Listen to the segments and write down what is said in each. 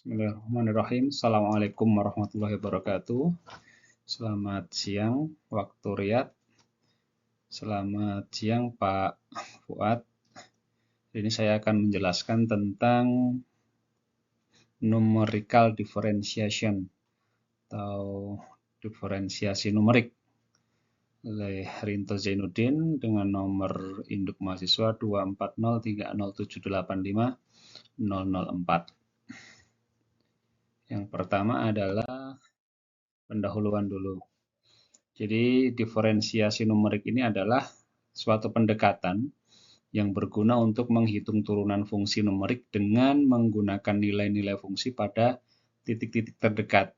Bismillahirrahmanirrahim. Assalamualaikum warahmatullahi wabarakatuh. Selamat siang waktu Riyadh. Selamat siang Pak Fuad. Ini saya akan menjelaskan tentang numerical differentiation atau diferensiasi numerik oleh Rinto Zainuddin dengan nomor induk mahasiswa 24030785004. Yang pertama adalah pendahuluan dulu. Jadi diferensiasi numerik ini adalah suatu pendekatan yang berguna untuk menghitung turunan fungsi numerik dengan menggunakan nilai-nilai fungsi pada titik-titik terdekat.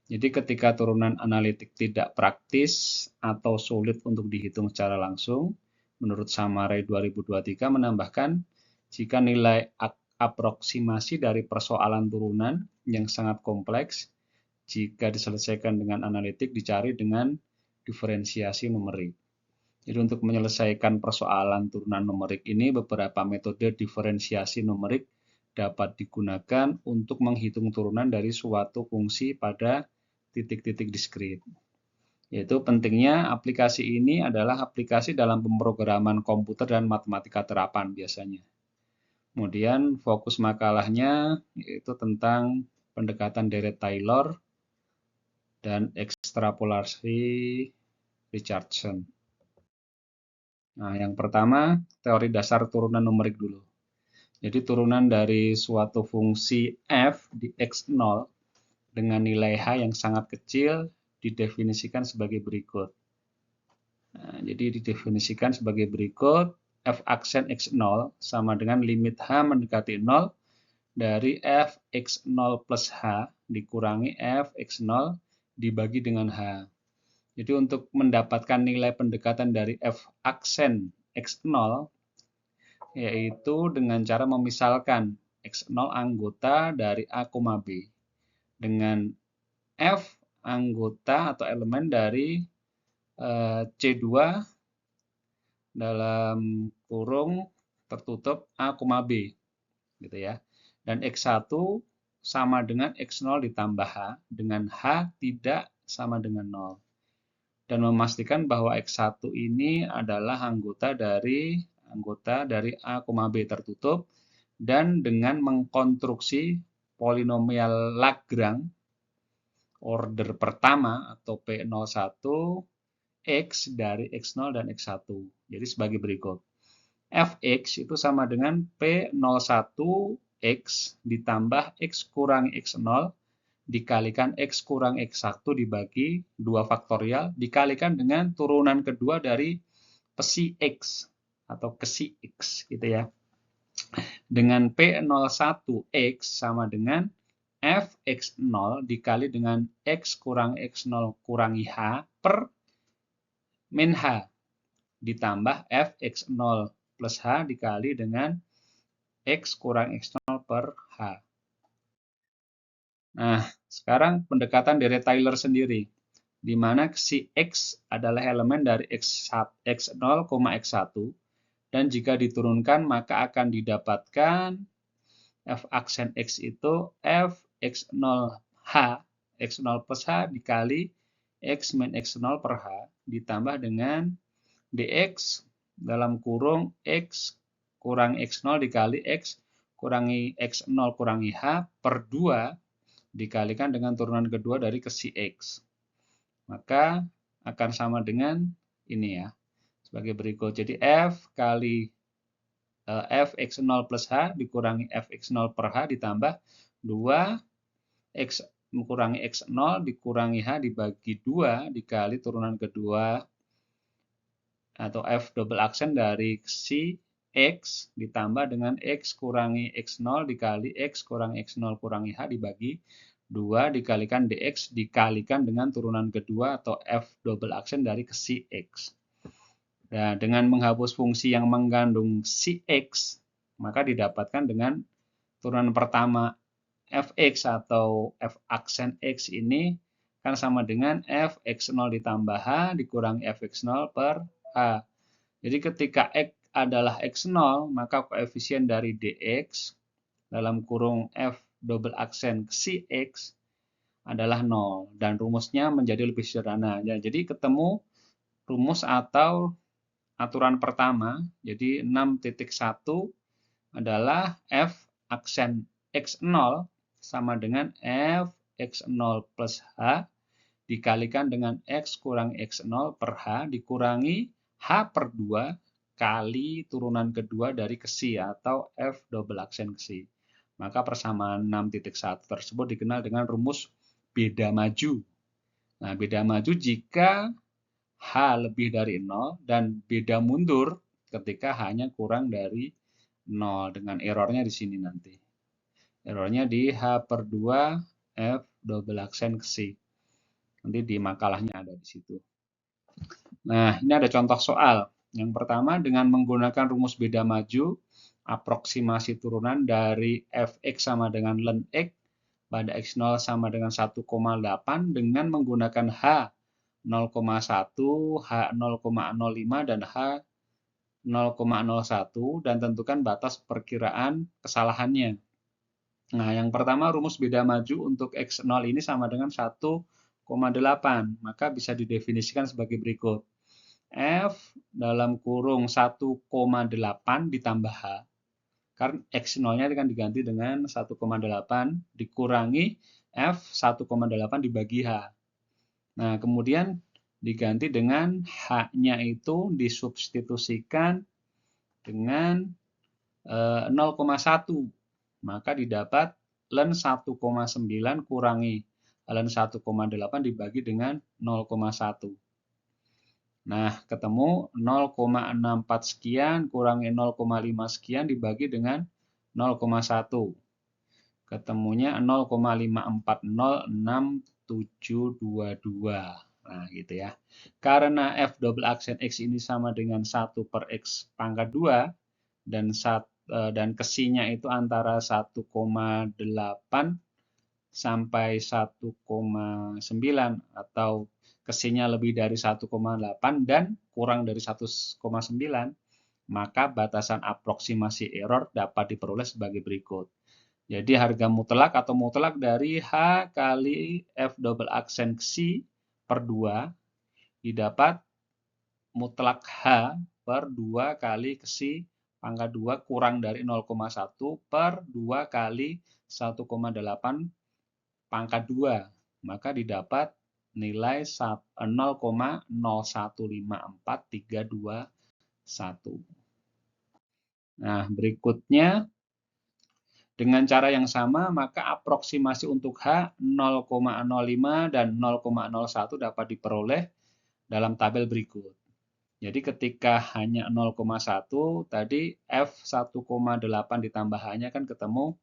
Jadi ketika turunan analitik tidak praktis atau sulit untuk dihitung secara langsung, menurut Samarai 2023 menambahkan jika nilai aproksimasi dari persoalan turunan yang sangat kompleks jika diselesaikan dengan analitik dicari dengan diferensiasi numerik. Jadi untuk menyelesaikan persoalan turunan numerik ini beberapa metode diferensiasi numerik dapat digunakan untuk menghitung turunan dari suatu fungsi pada titik-titik diskrit. Yaitu pentingnya aplikasi ini adalah aplikasi dalam pemrograman komputer dan matematika terapan biasanya. Kemudian fokus makalahnya yaitu tentang pendekatan Dirac-Taylor dan ekstrapolasi Richardson. Nah, yang pertama, teori dasar turunan numerik dulu. Jadi turunan dari suatu fungsi f di x0 dengan nilai h yang sangat kecil didefinisikan sebagai berikut. Nah, jadi didefinisikan sebagai berikut, f aksen x0 sama dengan limit h mendekati 0 dari f x0 plus h dikurangi f x0 dibagi dengan h. Jadi untuk mendapatkan nilai pendekatan dari f aksen x0 yaitu dengan cara memisalkan x0 anggota dari a, b dengan f anggota atau elemen dari C2 dalam kurung tertutup a, b gitu ya. Dan x1 sama dengan x0 ditambah h dengan h tidak sama dengan 0. Dan memastikan bahwa x1 ini adalah anggota dari a, b tertutup dan dengan mengkonstruksi polinomial Lagrange order pertama atau P01 x dari x0 dan x1. Jadi sebagai berikut. Fx itu sama dengan P01 x ditambah x kurangi x0 dikalikan x kurang x1 dibagi 2 faktorial dikalikan dengan turunan kedua dari psi x atau kesi x gitu ya. Dengan P01x sama dengan fx0 dikali dengan x kurang x0 kurangi h per min h ditambah fx0 plus h dikali dengan x kurang x0 per h. Nah, sekarang pendekatan Dirac-Taylor sendiri, di mana si x adalah elemen dari x0, x1, dan jika diturunkan maka akan didapatkan f aksen x itu f x0h, x0 plus h dikali x min x0 per h, ditambah dengan dx dalam kurung x kurang x0 dikali x kurangi x0 kurangi h per 2 dikalikan dengan turunan kedua dari kesi x. Maka akan sama dengan ini ya. Sebagai berikut. Jadi f kali fx0 plus h dikurangi fx0 per h ditambah 2 x kurangi x0 dikurangi h dibagi 2 dikali turunan kedua atau f double aksen dari si x ditambah dengan x kurangi x0 dikali x kurangi x0 kurangi h dibagi 2 dikalikan dx dikalikan dengan turunan kedua atau f double aksen dari si x. Nah, dengan menghapus fungsi yang mengandung si x, maka didapatkan dengan turunan pertama fx atau f aksen x ini kan sama dengan fx0 ditambah h dikurangi fx0 per h. Jadi ketika x adalah x0, maka koefisien dari dx dalam kurung f double aksen Xi X adalah 0 dan rumusnya menjadi lebih sederhana. Ya, jadi ketemu rumus atau aturan pertama, jadi 6.1 adalah F aksen X0 sama dengan F X0 plus H dikalikan dengan X kurang X0 per H dikurangi H per 2 kali turunan kedua dari Xi atau F double aksen Xi. Maka persamaan 6.1 tersebut dikenal dengan rumus beda maju. Nah, beda maju jika H lebih dari 0 dan beda mundur ketika H-nya kurang dari 0 dengan errornya di sini nanti. Errornya di H per 2 F double aksen Xi. Nanti di makalahnya ada di situ. Nah, ini ada contoh soal. Yang pertama, dengan menggunakan rumus beda maju, aproksimasi turunan dari Fx sama dengan ln X pada X0 sama dengan 1,8 dengan menggunakan H 0,1, H 0,05, dan H 0,01 dan tentukan batas perkiraan kesalahannya. Nah, yang pertama rumus beda maju untuk X0 ini sama dengan 1,8, maka bisa didefinisikan sebagai berikut. F dalam kurung 1,8 ditambah H, karena X0-nya akan diganti dengan 1,8 dikurangi F 1,8 dibagi H. Nah, kemudian diganti dengan H-nya itu disubstitusikan dengan 0,1. Maka didapat ln 1,9 kurangi ln 1,8 dibagi dengan 0,1. Nah, ketemu 0,64 sekian kurangi 0,5 sekian dibagi dengan 0,1. Ketemunya 0,5406722. Nah, gitu ya. Karena F double aksen X ini sama dengan 1 per X pangkat 2 dan Xi-nya itu antara 1,8 sampai 1,9 atau Xi-nya lebih dari 1,8 dan kurang dari 1,9, maka batasan aproksimasi error dapat diperoleh sebagai berikut. Jadi harga mutlak atau mutlak dari H kali F double aksen Xi per 2 didapat mutlak H per 2 kali Xi pangkat 2 kurang dari 0,1 per 2 kali 1,8 pangkat 2. Maka didapat nilai 0,0154321. Nah, berikutnya dengan cara yang sama, maka aproksimasi untuk H 0,05 dan 0,01 dapat diperoleh dalam tabel berikut. Jadi ketika hanya 0,1, tadi F 1,8 ditambah H-nya kan ketemu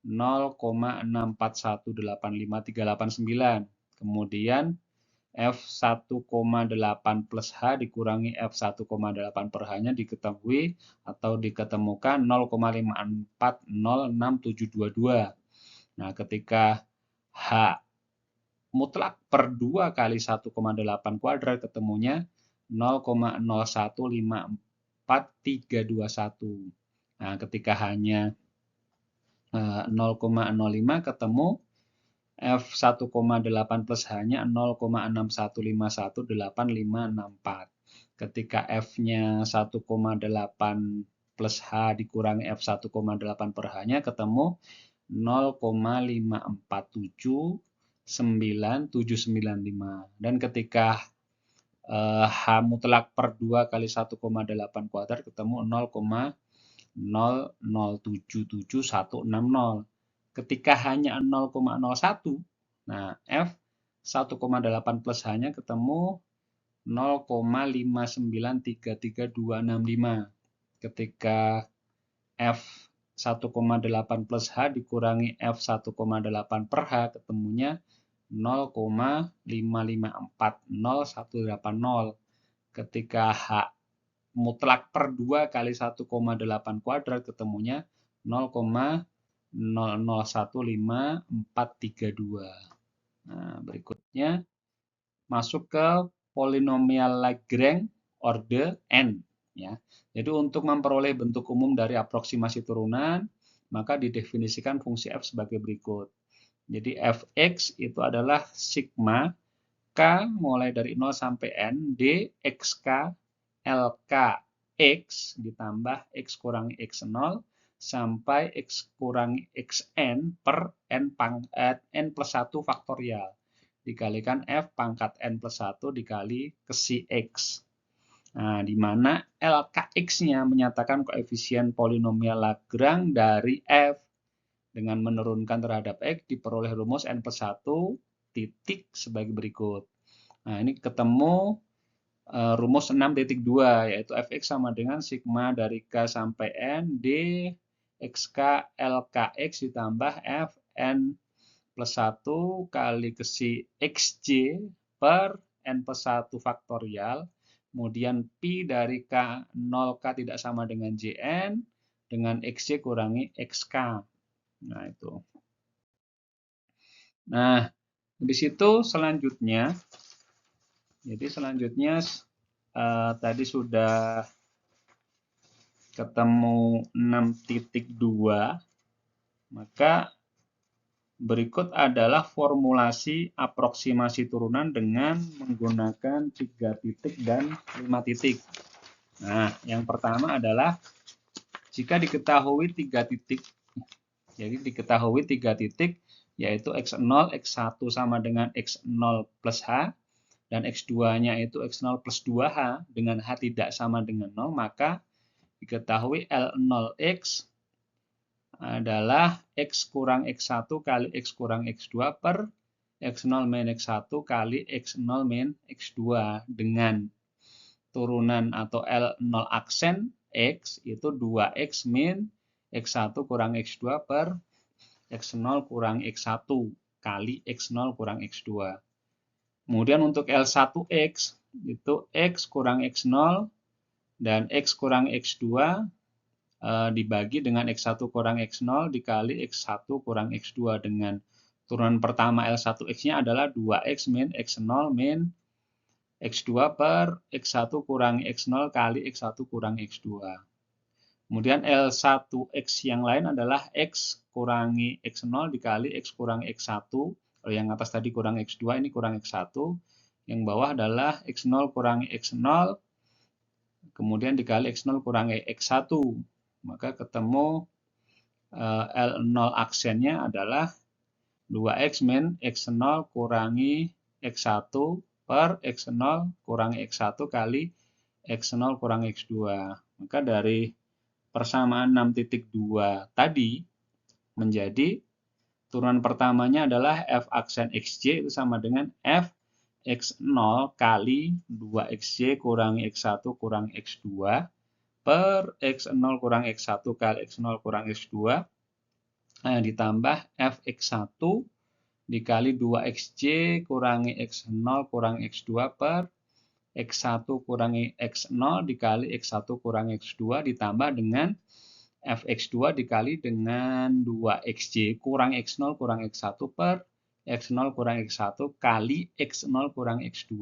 0,64185389. Kemudian F 1,8 plus H dikurangi F 1,8 per H-nya diketahui atau diketemukan 0,5406722. Nah, ketika H mutlak per 2 kali 1,8 kuadrat ketemunya 0,0154321. Nah, ketika hanya 0,05 ketemu F 1,8 plus H-nya 0,61518564. Ketika F-nya 1,8 plus H dikurangi F 1,8 per H-nya ketemu 0,5479795. Dan ketika H mutlak per 2 kali 1,8 kuadrat ketemu 0,0077160. Ketika hanya 0,01, nah F 1,8 plus H-nya ketemu 0,5933265. Ketika F 1,8 plus H dikurangi F 1,8 per H ketemunya 0,5540180. Ketika H mutlak per 2 kali 1,8 kuadrat ketemunya 0,0015432. Nah, berikutnya masuk ke polinomial Lagrange orde n ya. Jadi untuk memperoleh bentuk umum dari aproksimasi turunan, maka didefinisikan fungsi f sebagai berikut. Jadi fx itu adalah sigma k mulai dari 0 sampai n dxk lk x ditambah x kurangi x0 sampai x kurangi xn per n plus 1 faktorial dikalikan f pangkat n plus 1 dikali ke si x. Nah, di mana LKX-nya menyatakan koefisien polinomial Lagrange dari f. Dengan menurunkan terhadap x diperoleh rumus n plus 1 titik sebagai berikut. Nah, ini ketemu rumus 6.2 yaitu fx sama dengan sigma dari k sampai n d xk lkx ditambah f n plus 1 kali ke si xj per n plus 1 faktorial, kemudian pi dari k0k tidak sama dengan jn dengan xj kurangi xk. Nah, itu. Nah, di situ selanjutnya, tadi sudah ketemu 6.2, maka berikut adalah formulasi aproksimasi turunan dengan menggunakan 3 titik dan 5 titik. Nah, yang pertama adalah jika diketahui 3 titik, jadi diketahui 3 titik, yaitu x0, x1 sama dengan x0 plus h, dan x2-nya itu x0 plus 2h dengan h tidak sama dengan 0, maka diketahui L0x adalah x kurang x1 kali x kurang x2 per x0 min x1 kali x0 min x2 dengan turunan atau L0 aksen x itu 2x min x1 kurang x2 per x0 kurang x1 kali x0 kurang x2. Kemudian untuk L1x itu x kurang x0 dan x kurang x2 dibagi dengan x1 kurang x0 dikali x1 kurang x2 dengan turunan pertama L1x-nya adalah 2x min x0 min x2 per x1 kurang x0 kali x1 kurang x2. Kemudian L1x yang lain adalah x kurangi x0 dikali x kurang x1. Kalau yang atas tadi kurang x2, ini kurang x1. Yang bawah adalah x0 kurangi x0, kemudian dikali x0 kurangi x1. Maka ketemu L0 aksennya adalah 2x min x0 kurangi x1 per x0 kurangi x1 kali x0 kurangi x2. Maka dari persamaan 6.2 tadi menjadi turunan pertamanya adalah f aksen xj itu sama dengan f x0 kali 2xj kurangi x1 kurangi x2 per x0 kurang x1 kali x0 kurang x2 ditambah f x1 dikali 2xj kurangi x0 kurang x2 per x1 kurangi x0 dikali x1 kurang x2 ditambah dengan fx2 dikali dengan 2xj kurang x0 kurang x1 per x0 kurang x1 kali x0 kurang x2.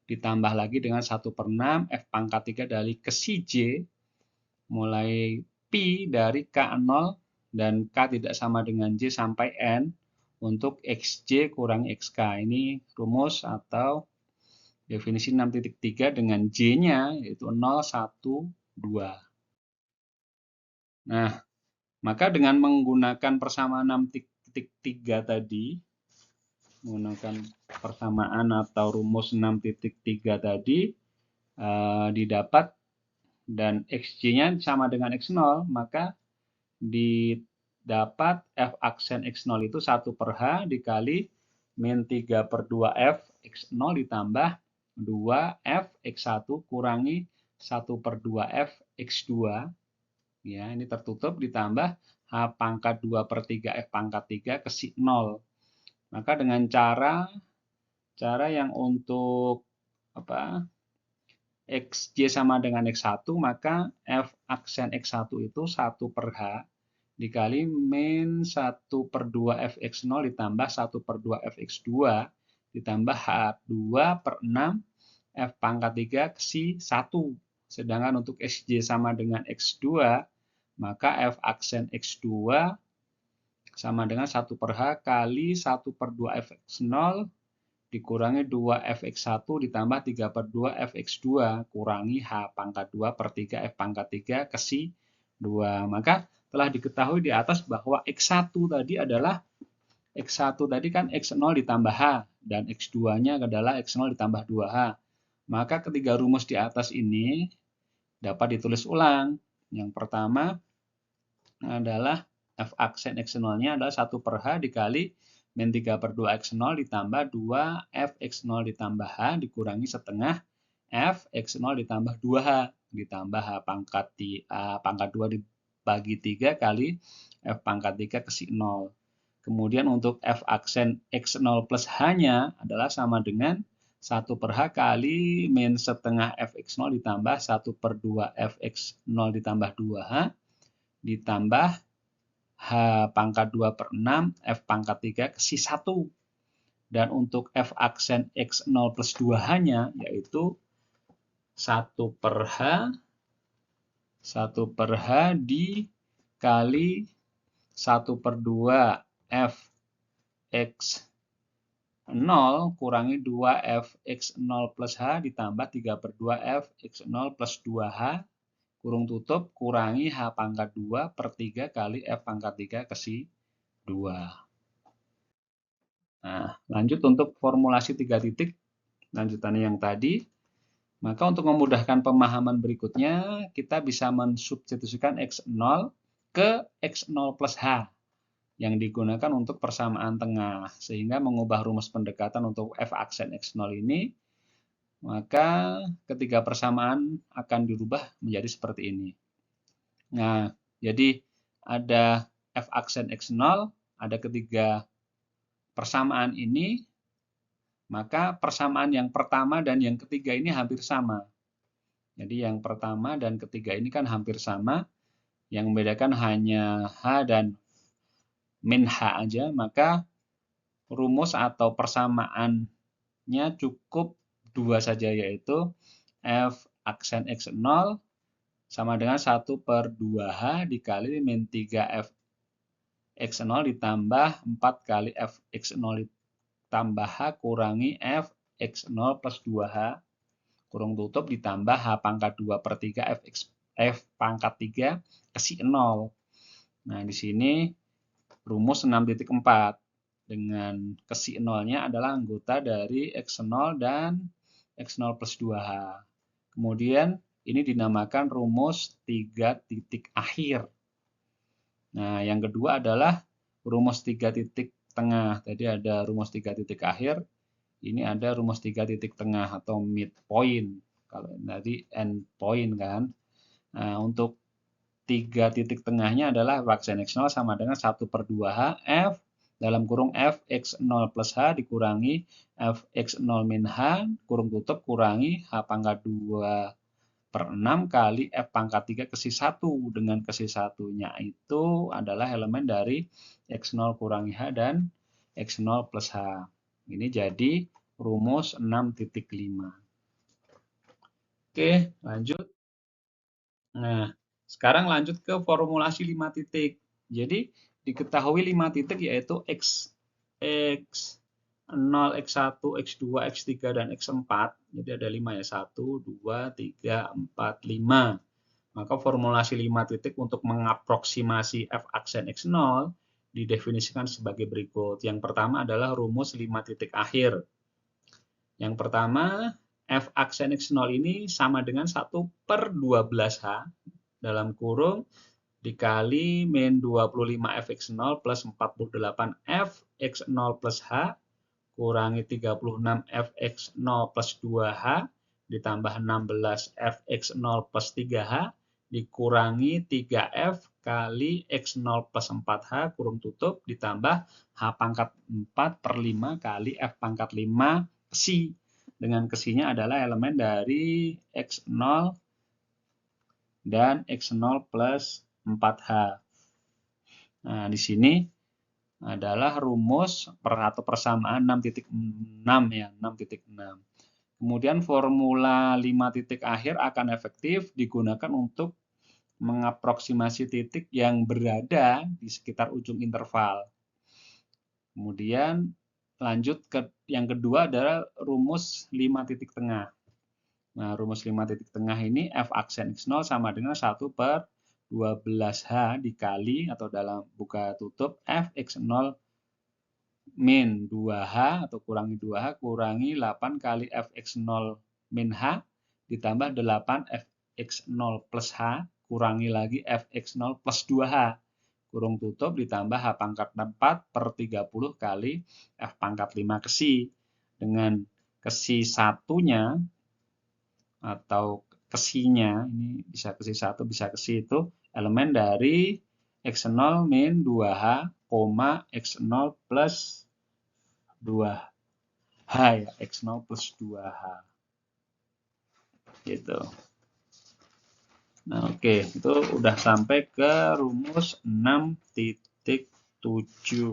Ditambah lagi dengan 1/6 f pangkat 3 dari ke si j mulai pi dari k0 dan k tidak sama dengan j sampai n untuk xj kurang xk. Ini rumus atau definisi 6.3 dengan j-nya yaitu 0, 1, 2. Nah, maka dengan menggunakan persamaan 6.3 tadi, menggunakan persamaan atau rumus 6.3 tadi, didapat dan xj-nya sama dengan x0, maka didapat f aksen x0 itu 1/h dikali min 3/2f x0 ditambah 2f x1 kurangi 1/2f x2. Ya, ini tertutup ditambah h pangkat 2/3 f pangkat 3 ke si 0. Maka dengan cara yang untuk xj sama dengan x1, maka f aksen x1 itu 1/h dikali min 1/2 fx0 ditambah 1/2 fx2 ditambah h2/6 f pangkat 3 ke si 1. Sedangkan untuk xj sama dengan x2, maka F aksen X2 sama dengan 1 per H kali 1 per 2 Fx0 dikurangi 2 Fx1 ditambah 3 per 2 Fx2 kurangi H pangkat 2 per 3 F pangkat 3 kesi 2. Maka telah diketahui di atas bahwa X1 tadi adalah X1 tadi kan X0 ditambah H dan X2-nya adalah X0 ditambah 2H. Maka ketiga rumus di atas ini dapat ditulis ulang. Yang pertama adalah F aksen X0-nya adalah 1 per H dikali min 3 per 2 X0 ditambah 2 F X0 ditambah H dikurangi setengah F X0 ditambah 2H ditambah H pangkat 2 dibagi 3 kali F pangkat 3 kesi 0. Kemudian untuk F aksen X0 plus H-nya adalah sama dengan 1 per H kali min setengah Fx0 ditambah 1 per 2 Fx0 ditambah 2H ditambah H pangkat 2 per 6 F pangkat 3 kesi 1. Dan untuk F aksen X0 plus 2H-nya yaitu 1 per H dikali 1 per 2 F X0 kurangi 2 Fx0 plus H ditambah 3 per 2 Fx0 plus 2H kurung tutup kurangi H pangkat 2 per 3 kali F pangkat 3 kesi 2. Nah, lanjut untuk formulasi 3 titik lanjutannya yang tadi. Maka untuk memudahkan pemahaman berikutnya, kita bisa mensubstitusikan X0 ke X0 plus H yang digunakan untuk persamaan tengah. Sehingga mengubah rumus pendekatan untuk F aksen X0 ini, maka ketiga persamaan akan dirubah menjadi seperti ini. Nah, jadi ada F aksen X0, ada ketiga persamaan ini, maka persamaan yang pertama dan yang ketiga ini hampir sama. Jadi yang pertama dan ketiga ini kan hampir sama, yang membedakan hanya H dan min H aja, maka rumus atau persamaannya cukup dua saja, yaitu F aksen X0 sama dengan 1 per 2H dikali min 3F X0 ditambah 4 kali F X0 ditambah H kurangi F X0 plus 2H kurung tutup ditambah H pangkat 2 per 3 F pangkat 3 kesi 0. Nah, di sini rumus 6.4 dengan kesi 0-nya adalah anggota dari X0 dan X0 plus 2H. Kemudian ini dinamakan rumus 3 titik akhir. Nah, yang kedua adalah rumus 3 titik tengah. Tadi ada rumus 3 titik akhir. Ini ada rumus 3 titik tengah atau midpoint. Kalau tadi end point kan. Nah, untuk 3 titik tengahnya adalah F aksen X0 sama dengan 1 per 2H F dalam kurung F X0 plus H dikurangi F X0 min H kurung tutup kurangi H pangkat 2 per 6 kali F pangkat 3 kesi 1. Dengan kesi 1-nya itu adalah elemen dari X0 kurangi H dan X0 plus H. Ini jadi rumus 6.5. Oke, lanjut. Nah, sekarang lanjut ke formulasi 5 titik. Jadi, diketahui 5 titik yaitu X0, X1, X2, X3, dan X4. Jadi ada 5 ya, 1, 2, 3, 4, 5. Maka formulasi 5 titik untuk mengaproksimasi F aksen X0 didefinisikan sebagai berikut. Yang pertama adalah rumus 5 titik akhir. Yang pertama, F aksen X0 ini sama dengan 1 per 12H dalam kurung dikali min 25 Fx0 plus 48 Fx0 plus H kurangi 36 Fx0 plus 2H ditambah 16 Fx0 plus 3H dikurangi 3F kali X0 plus 4H kurung tutup ditambah H pangkat 4 per 5 kali F pangkat 5 kesi. Dengan kesinya adalah elemen dari X0 dan X0 plus 4H. Nah, di sini adalah rumus atau persamaan 6.6 ya, 6.6. Kemudian formula 5 titik akhir akan efektif digunakan untuk mengaproksimasi titik yang berada di sekitar ujung interval. Kemudian lanjut ke yang kedua adalah rumus 5 titik tengah. Nah, rumus 5 titik tengah ini f aksen x0 sama dengan 1/12h dikali atau dalam buka tutup f x0 min 2h atau kurangi 2h kurangi 8 kali f x0 min h ditambah 8 f x0 plus h kurangi lagi f x0 plus 2h kurung tutup ditambah h pangkat 4/30 kali f pangkat 5 kesi. Dengan kesi satunya atau kesinya, ini bisa kesi 1, bisa kesi itu, elemen dari x0 min 2h, x0 plus 2h ya, x0 plus 2h. Gitu. Nah, oke, itu udah sampai ke rumus 6.7. 6.7.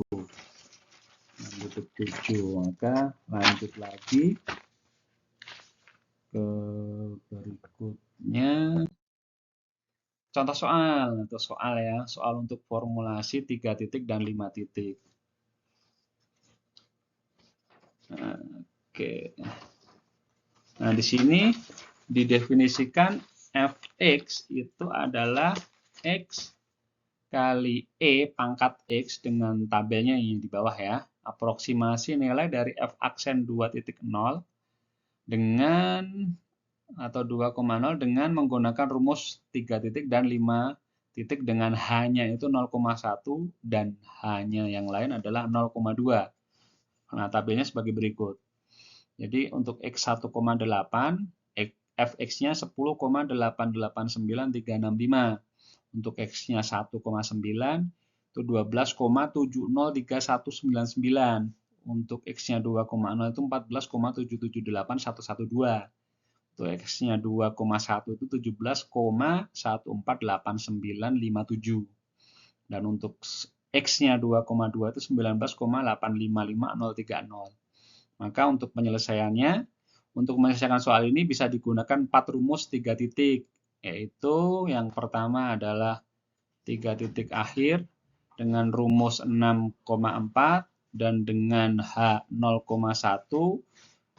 Maka lanjut lagi ke berikutnya. Contoh soal, atau soal ya, soal untuk formulasi 3 titik dan 5 titik. Nah, oke. Nah, di sini didefinisikan fx itu adalah x kali e pangkat x dengan tabelnya yang di bawah ya. Aproksimasi nilai dari f aksen 2.0 dengan atau 2,0 dengan menggunakan rumus 3 titik dan 5 titik dengan h-nya itu 0,1 dan h-nya yang lain adalah 0,2. Nah, tabelnya sebagai berikut. Jadi untuk x 1,8, fx-nya 10,889365. Untuk x-nya 1,9 itu 12,7039199. Untuk x-nya 2,0 itu 14,7781112. Untuk x-nya 2,1 itu 17,148957. Dan untuk x-nya 2,2 itu 19,855030. Maka untuk penyelesaiannya, untuk menyelesaikan soal ini bisa digunakan 4 rumus 3 titik. Yaitu yang pertama adalah 3 titik akhir dengan rumus 6,4 dan dengan H 0,1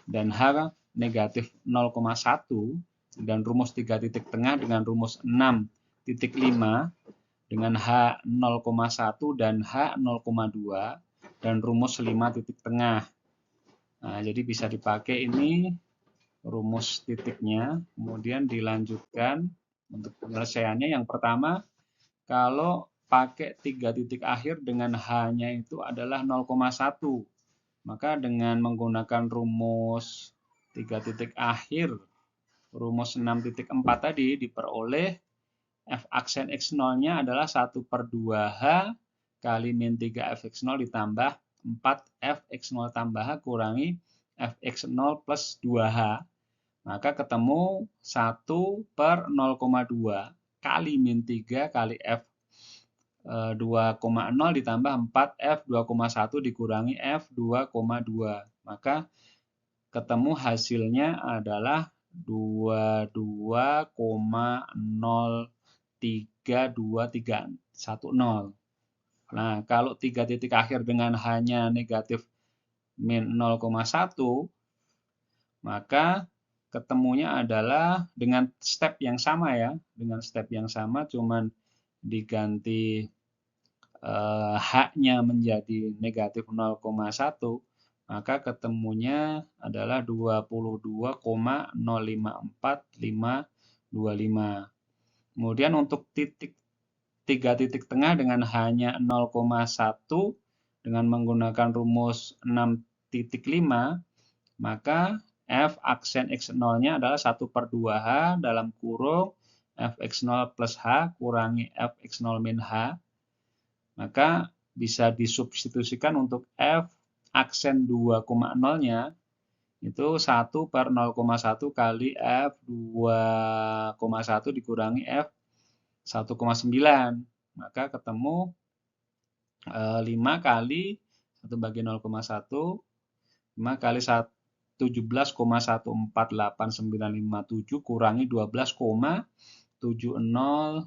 dan H negatif 0,1 dan rumus 3 titik tengah dengan rumus 6,5 dengan H 0,1 dan H 0,2 dan rumus 5 titik tengah. Nah, jadi bisa dipakai ini rumus titiknya, kemudian dilanjutkan untuk penyelesaiannya. Yang pertama, kalau pakai 3 titik akhir dengan H-nya itu adalah 0,1, maka dengan menggunakan rumus 3 titik akhir, rumus 6.4 tadi diperoleh f aksen x0-nya adalah 1/2h kali min 3 fx0 ditambah 4 fx0 tambah h kurangi fx0 plus 2h. Maka ketemu 1/0,2 kali min 3 kali f 2,0 ditambah 4 f 2,1 dikurangi f 2,2. Maka ketemu hasilnya adalah 22,03230. Nah, kalau 3 titik akhir dengan hanya negatif min 0,1, maka ketemunya adalah dengan step yang sama ya. Dengan step yang sama, cuman diganti H-nya menjadi negatif 0,1, maka ketemunya adalah 22,054525. Kemudian untuk titik 3 titik tengah dengan hanya 0,1 dengan menggunakan rumus 6.5, maka f aksen x0-nya adalah 1/2h dalam kurung fx0 plus h kurangi fx0 min h. Maka bisa disubstitusikan untuk f aksen 2,0-nya itu 1/0,1 kali f 2,1 dikurangi f 1,9. Maka ketemu 5 kali 1 bagi 0,1, 5 kali 17,148957 kurangi 12,70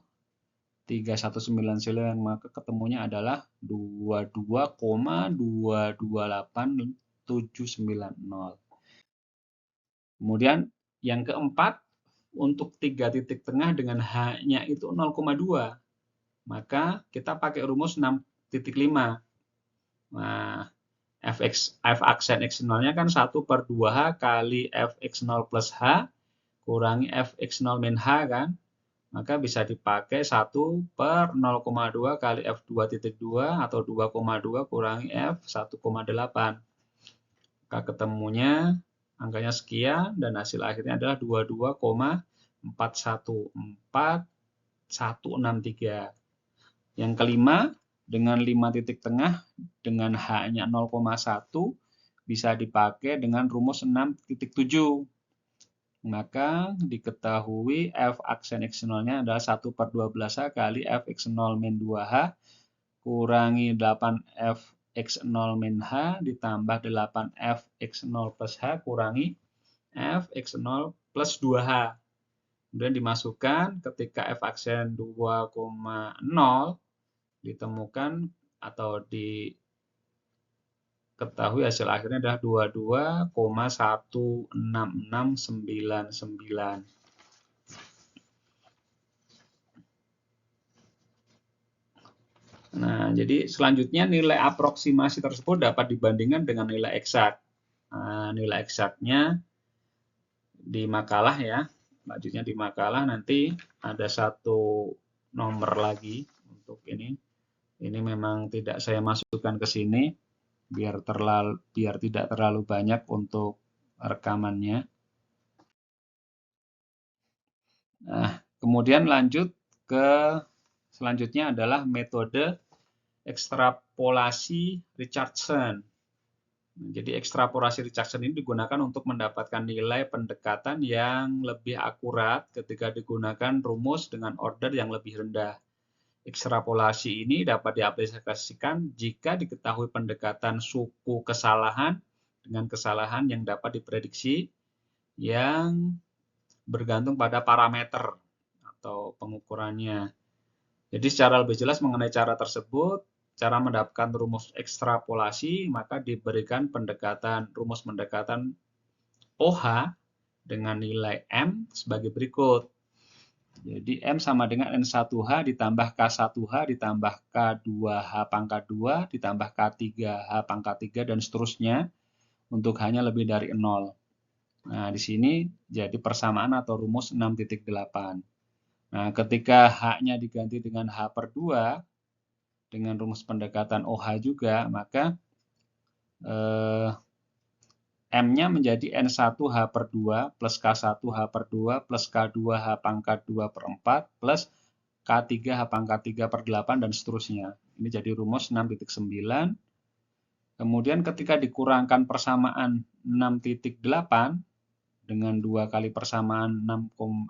319 silang, maka ketemunya adalah 22,228790. Kemudian yang keempat, untuk 3 titik tengah dengan H-nya itu 0,2, maka kita pakai rumus 6,5. Nah, f aksen x0-nya kan 1/2h kali fx0 plus h kurangi fx0 min h kan. Maka bisa dipakai 1/0,2 kali f2.2 atau 2,2 kurangi f1,8. Maka ketemunya angkanya sekian dan hasil akhirnya adalah 22,414163. Yang kelima, dengan 5 titik tengah dengan H-nya 0,1 bisa dipakai dengan rumus 6,7. Maka diketahui f aksen x0-nya adalah 1/12h kali fx0 min 2h kurangi 8f x0 min h ditambah 8f x0 plus h kurangi f x0 plus 2h. Kemudian dimasukkan ketika f aksen 2,0 ditemukan atau diketahui hasil akhirnya adalah 22,16699. Nah, jadi selanjutnya nilai aproksimasi tersebut dapat dibandingkan dengan nilai eksak. Nah, nilai eksaknya di makalah ya. Selanjutnya di makalah nanti ada satu nomor lagi untuk ini. Ini memang tidak saya masukkan ke sini biar tidak terlalu banyak untuk rekamannya. Nah, kemudian lanjut ke selanjutnya adalah metode ekstrapolasi Richardson. Jadi ekstrapolasi Richardson ini digunakan untuk mendapatkan nilai pendekatan yang lebih akurat ketika digunakan rumus dengan order yang lebih rendah. Ekstrapolasi ini dapat diaplikasikan jika diketahui pendekatan suku kesalahan dengan kesalahan yang dapat diprediksi yang bergantung pada parameter atau pengukurannya. Jadi secara lebih jelas mengenai cara tersebut, cara mendapatkan rumus ekstrapolasi, maka diberikan rumus pendekatan OH dengan nilai M sebagai berikut. Jadi M sama dengan N1H ditambah K1H ditambah K2H pangkat 2 ditambah K3H pangkat 3 dan seterusnya untuk H-nya lebih dari 0. Nah, di sini jadi persamaan atau rumus 6.8. Nah, ketika H-nya diganti dengan H/2 dengan rumus pendekatan OH juga, maka M-nya menjadi N1H/2 plus K1H/2 plus K2H pangkat 2 per 4 plus K3H pangkat 3 per 8 dan seterusnya. Ini jadi rumus 6.9. Kemudian ketika dikurangkan persamaan 6.8 dengan 2 kali persamaan 6,9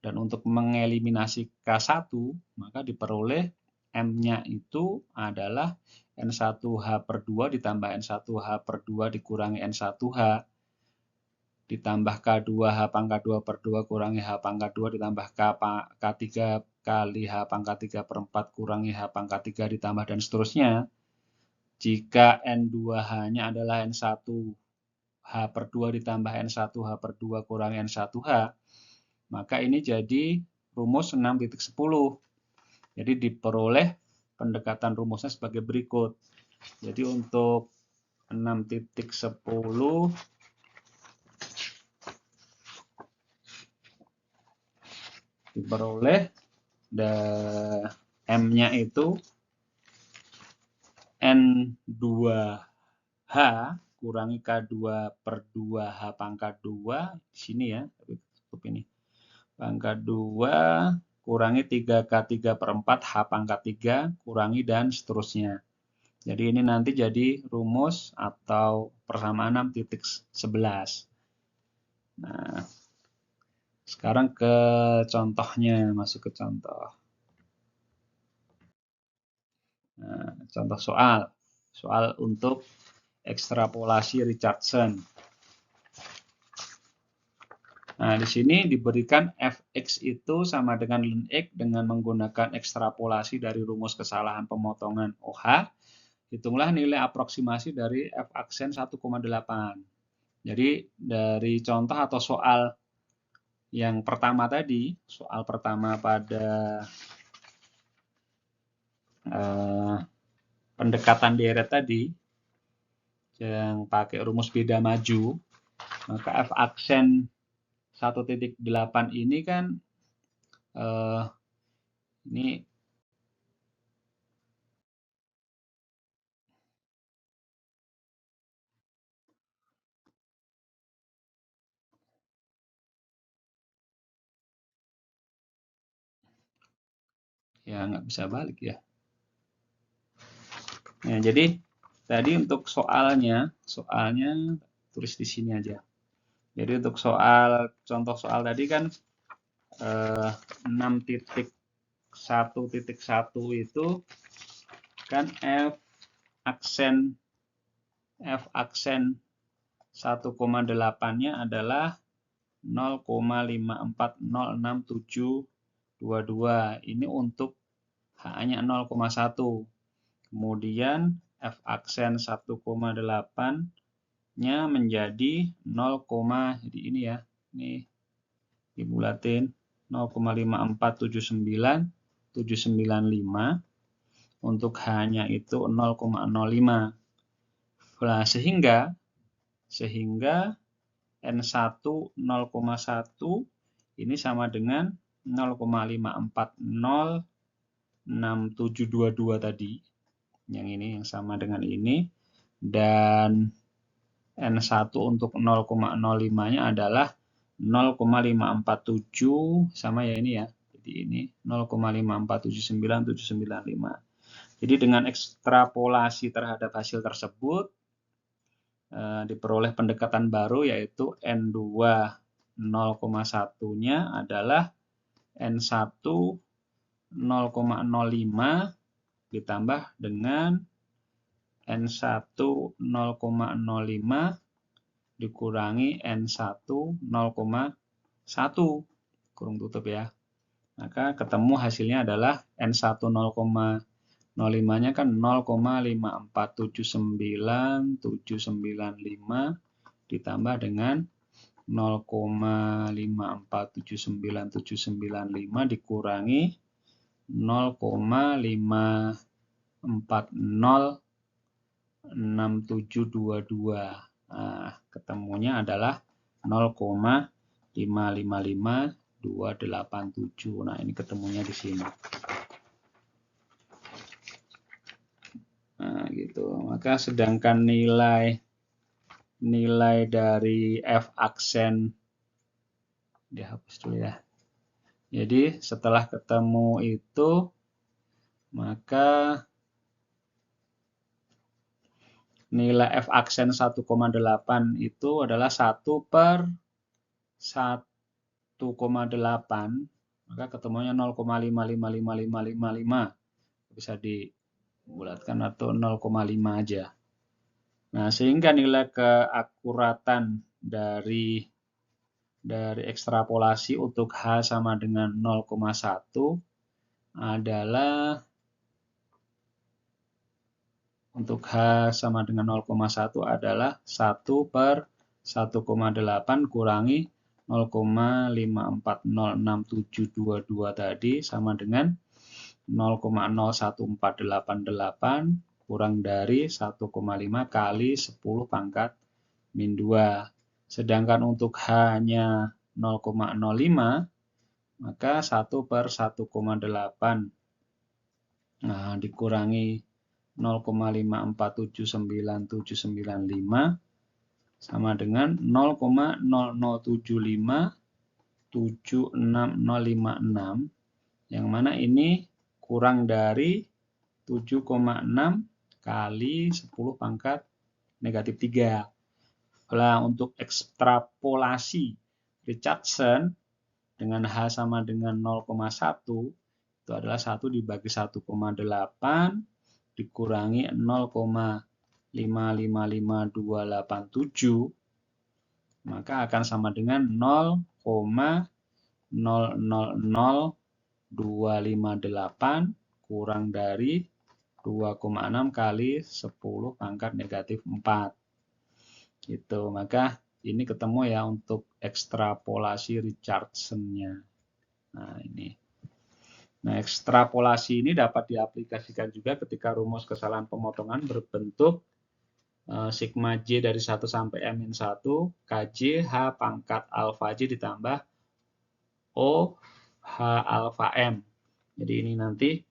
dan untuk mengeliminasi K1 maka diperoleh M-nya itu adalah N1H/2 ditambah N1H/2 dikurangi N1H ditambah K2H pangkat 2 per 2 kurangi H pangkat 2 ditambah K3 kali H pangkat 3 per 4 kurangi H pangkat 3 ditambah dan seterusnya. Jika N2H-nya adalah N1H/2 ditambah N1H/2 kurangi N1H, maka ini jadi rumus 6.10. Jadi diperoleh pendekatan rumusnya sebagai berikut. Jadi untuk 6.10 diperoleh M-nya itu N2H kurangi K2 per 2H pangkat 2 di sini ya, cukup ini. Pangkat 2 kurangi 3K3 per 4 H pangkat 3 kurangi dan seterusnya. Jadi ini nanti jadi rumus atau persamaan 6.11. Nah, sekarang ke contohnya, masuk ke contoh. Nah, contoh soal untuk ekstrapolasi Richardson. Nah, di sini diberikan fx itu sama dengan ln x dengan menggunakan ekstrapolasi dari rumus kesalahan pemotongan OH. Hitunglah nilai aproksimasi dari f aksen 1,8. Jadi dari contoh atau soal yang pertama tadi, soal pertama pada pendekatan deret tadi, yang pakai rumus beda maju, maka f aksen 1,8 ini kan ini ya nggak bisa balik ya. Nah, jadi tadi untuk soalnya tulis di sini aja. Jadi untuk contoh soal tadi kan 6.1.1 itu kan f aksen 1,8-nya adalah 0,54067722. Ini untuk H-nya 0,1. Kemudian f aksen 1,8-nya menjadi 0, jadi ini ya. Ini dibulatin 0,5479795. Untuk H-nya itu 0,05. Nah, sehingga N1 0,1 ini sama dengan 0,5406722 tadi. Yang ini yang sama dengan ini. Dan N1 untuk 0,05-nya adalah 0,547 sama ya ini ya. Jadi ini 0,5479795. Jadi dengan ekstrapolasi terhadap hasil tersebut diperoleh pendekatan baru yaitu N2 0,1-nya adalah N1 0,05 ditambah dengan N1 0,05 dikurangi N1 0,1 kurung tutup ya. Maka ketemu hasilnya adalah N1 0,05-nya kan 0,5479795 ditambah dengan 0,5479795 dikurangi 0,5406722. Nah, ketemunya adalah 0,555287. Nah, ini ketemunya di sini. Nah, gitu. Maka sedangkan nilai dari f aksen dihapus dulu ya. Jadi setelah ketemu itu maka nilai f aksen 1,8 itu adalah 1/1,8, maka ketemunya 0,5555555. Bisa dibulatkan atau 0,5 aja. Nah, sehingga nilai keakuratan dari ekstrapolasi untuk H sama dengan 0,1 adalah untuk H sama dengan 0,1 adalah 1/1,8 kurangi 0,5406722 tadi sama dengan 0,01488 kurang dari 1,5 kali 10 pangkat min 2. Sedangkan untuk H-nya 0,05, maka 1/1,8 nah, dikurangi 0,5479795 sama dengan 0,007576056, yang mana ini kurang dari 7,6 kali 10 pangkat negatif 3. Nah, untuk ekstrapolasi Richardson dengan H sama dengan 0,1 itu adalah 1 dibagi 1,8 dikurangi 0,555287, maka akan sama dengan 0,000258 kurang dari 2,6 kali 10 pangkat negatif 4. Gitu. Maka ini ketemu ya untuk ekstrapolasi Richardson-nya. Nah, ini. Nah, ekstrapolasi ini dapat diaplikasikan juga ketika rumus kesalahan pemotongan berbentuk sigma J dari 1 sampai M-1, KJ H pangkat alfa J ditambah O H alfa M. Jadi ini nanti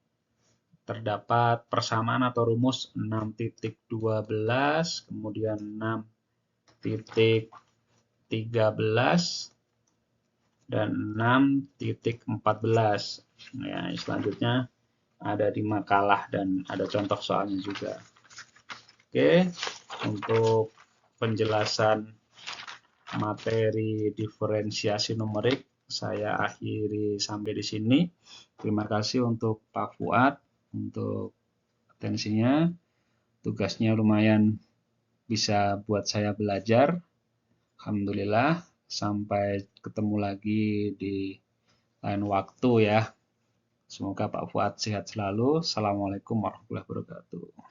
terdapat persamaan atau rumus 6.12, kemudian 6.13, dan 6.14. Ya, selanjutnya ada di makalah dan ada contoh soalnya juga. Oke, untuk penjelasan materi diferensiasi numerik saya akhiri sampai di sini. Terima kasih untuk Pak Fuad untuk atensinya. Tugasnya lumayan bisa buat saya belajar. Alhamdulillah, sampai ketemu lagi di lain waktu ya. Semoga Pak Fuad sehat selalu. Assalamualaikum warahmatullahi wabarakatuh.